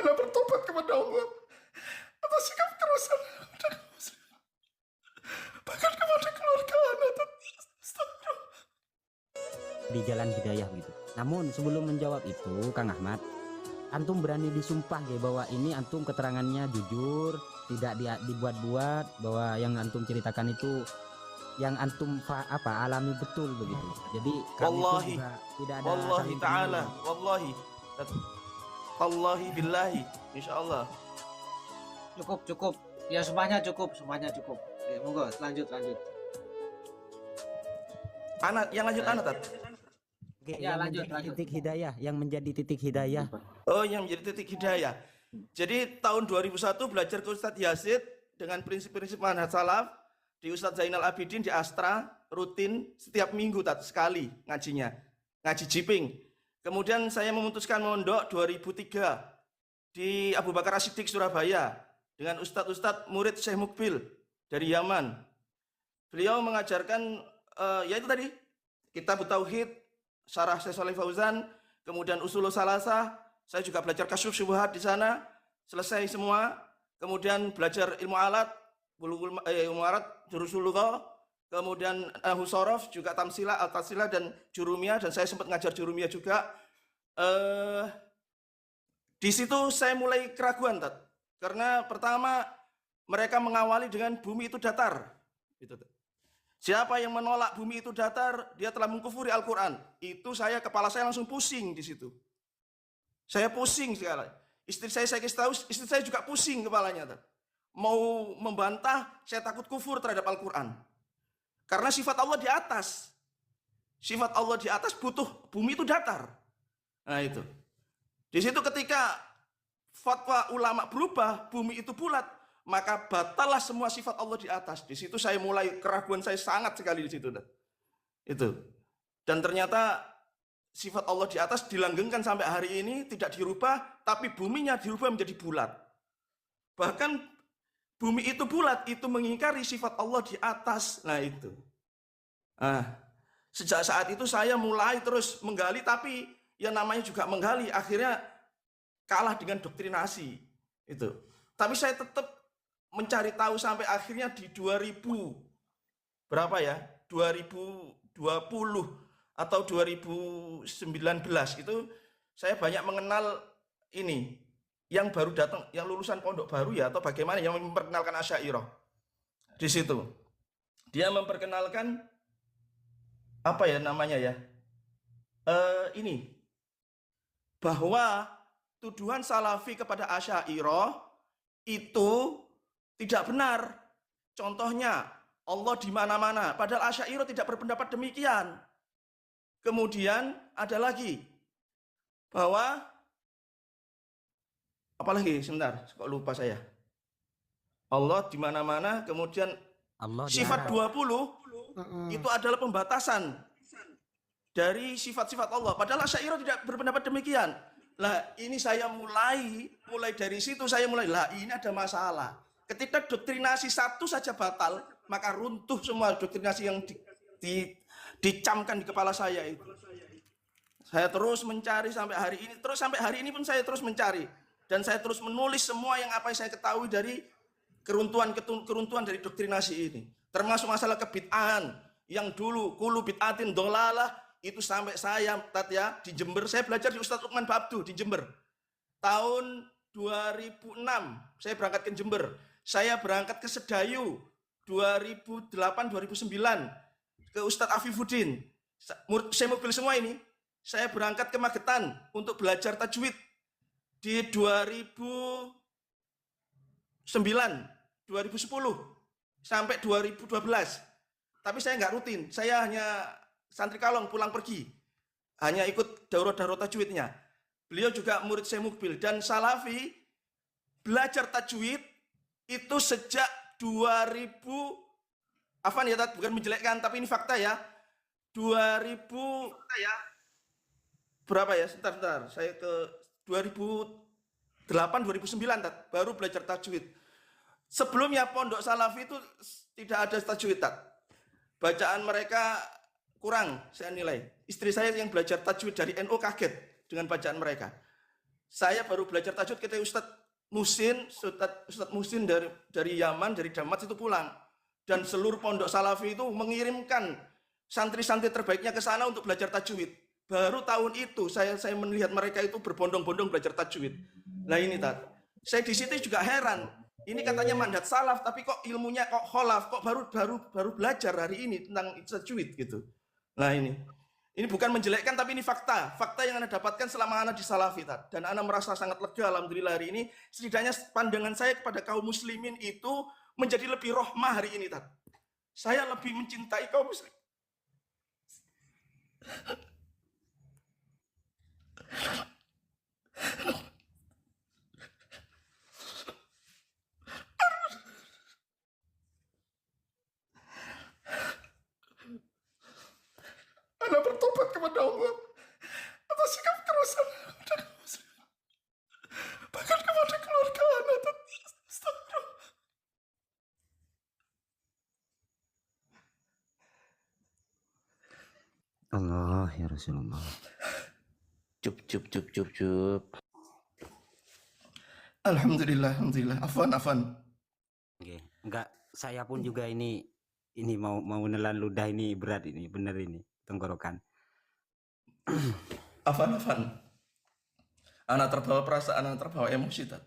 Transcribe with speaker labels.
Speaker 1: Marilah bertobat kepada Allah atas sikap kerusan dan muslim, bahkan kepada keluarga anak.
Speaker 2: Di jalan hidayah gitu. Namun sebelum menjawab itu, Kang Ahmad, antum berani disumpah ya bahwa ini antum keterangannya jujur, tidak dibuat-buat, bahwa yang antum ceritakan itu yang antum alami betul begitu. Jadi
Speaker 3: wallahi,
Speaker 2: juga tidak ada
Speaker 3: wallahi ta'ala, wallahi billahi, insyaallah.
Speaker 4: Cukup. Ya semuanya cukup. Ya, monggo lanjut.
Speaker 3: Anak yang lanjut anak Tat.
Speaker 2: Oke,
Speaker 4: Ya,
Speaker 2: yang
Speaker 4: lanjut.
Speaker 2: titik hidayah, yang menjadi titik hidayah.
Speaker 3: Oh, yang menjadi titik hidayah. Jadi tahun 2001 belajar ke Ustadz Yazid dengan prinsip-prinsip manhaj salaf di Ustadz Zainal Abidin di Astra, rutin setiap minggu sekali ngajinya. Ngaji jiping. Kemudian saya memutuskan mondok 2003 di Abu Bakar As-Siddiq Surabaya dengan Ustadz murid Syekh Mukbil dari Yaman. Beliau mengajarkan yaitu tadi Kitab Tauhid, Syarah Syekh Shalih Fauzan, kemudian Ushulus Salasah. Saya juga belajar Kasyuf Syubhat di sana, selesai semua. Kemudian belajar ilmu alat, ilmu alat, Jurusul Lughah, kemudian Husorof, juga Tamsilah, Al-Tasilah, dan Jurumiyah, dan saya sempat ngajar Jurumiyah juga. Di situ saya mulai keraguan, karena pertama mereka mengawali dengan bumi itu datar. Gitu, siapa yang menolak bumi itu datar, dia telah mengkufuri Al-Quran. Itu kepala saya langsung pusing di situ. Saya pusing sekali. Istri saya kasih tahu, istri saya juga pusing kepalanya. Mau membantah, saya takut kufur terhadap Al-Quran. Karena sifat Allah di atas. Sifat Allah di atas butuh bumi itu datar. Nah itu. Di situ ketika fatwa ulama berubah, bumi itu bulat, maka batallah semua sifat Allah di atas. Di situ saya mulai keraguan saya sangat sekali di situ. Itu. Dan ternyata sifat Allah di atas dilanggengkan sampai hari ini, tidak dirubah, tapi buminya dirubah menjadi bulat. Bahkan bumi itu bulat, itu mengingkari sifat Allah di atas. Nah itu. Sejak saat itu saya mulai terus menggali, tapi yang namanya juga menggali, akhirnya kalah dengan doktrinasi. Itu. Tapi saya tetap mencari tahu sampai akhirnya di 2000 berapa ya? 2020 atau 2019 itu saya banyak mengenal ini yang baru datang, yang lulusan pondok baru ya, atau bagaimana, yang memperkenalkan Asy'ariyah. Di situ dia memperkenalkan apa ya namanya ya, ini bahwa tuduhan Salafi kepada Asy'ariyah itu tidak benar. Contohnya Allah di mana-mana, padahal Asy'ariyah tidak berpendapat demikian. Kemudian ada lagi bahwa apalagi, sebentar, kok lupa saya. Allah di mana-mana, kemudian Allah sifat 20 itu adalah pembatasan dari sifat-sifat Allah. Padahal Asy'ariyah tidak berpendapat demikian. Lah ini saya mulai dari situ saya mulai, lah ini ada masalah. Ketika doktrinasi satu saja batal, maka runtuh semua doktrinasi yang dicamkan di kepala saya itu. Saya terus mencari sampai hari ini, pun saya terus mencari, dan saya terus menulis semua yang apa yang saya ketahui dari keruntuhan dari doktrinasi ini, termasuk masalah kebid'ahan yang dulu kulu bid'atin dolalah, itu sampai saya di Jember, saya belajar di Ustadz Lukman Babdu di Jember tahun 2006. Saya berangkat ke Jember, saya berangkat ke Sedayu 2008-2009 ke Ustadz Afifuddin, saya mobil semua ini. Saya berangkat ke Magetan untuk belajar tajwid di 2009, 2010 sampai 2012. Tapi saya nggak rutin, saya hanya santri kalong pulang pergi, hanya ikut daurah-daurah tajwidnya. Beliau juga murid Syekh Mukbil, dan Salafi belajar tajwid itu sejak 2000, afan ya, bukan menjelekkan, tapi ini fakta ya. 2000 berapa ya? Sebentar, saya ke 2008 2009 baru belajar tajwid. Sebelumnya pondok Salafi itu tidak ada tajwid. Bacaan mereka kurang, saya nilai. Istri saya yang belajar tajwid dari NU kaget dengan bacaan mereka. saya baru belajar tajwid ketika Ustadz Musin dari Yaman, dari Damat itu pulang. Dan seluruh pondok salafi itu mengirimkan santri-santri terbaiknya ke sana untuk belajar tajwid. Baru tahun itu saya melihat mereka itu berbondong-bondong belajar tajwid. Nah ini Tat, saya di situ juga heran. Ini katanya mandat salaf, tapi kok ilmunya kok kholaf, kok baru belajar hari ini tentang tajwid gitu. Nah ini bukan menjelekkan, tapi ini fakta yang Anda dapatkan selama Anda di Salafi, Tat. Dan Anda merasa sangat lega, alhamdulillah hari ini. Setidaknya pandangan saya kepada kaum muslimin itu menjadi lebih rohmah hari ini, Tat. Saya lebih mencintai kaum muslim.
Speaker 1: Anda bertobat kepada Allah atas sikap kerusan Anda kaum muslim. Bahkan kepada keluarga Anda. Astagfirullah.
Speaker 2: Allah ya Rasulullah.
Speaker 3: Cup.
Speaker 1: Alhamdulillah. Afwan.
Speaker 2: Oke, enggak, saya pun juga ini mau menelan ludah ini berat ini, bener ini tenggorokan.
Speaker 3: Afan. Anak terbawa perasaan, anak terbawa emosi, Tat.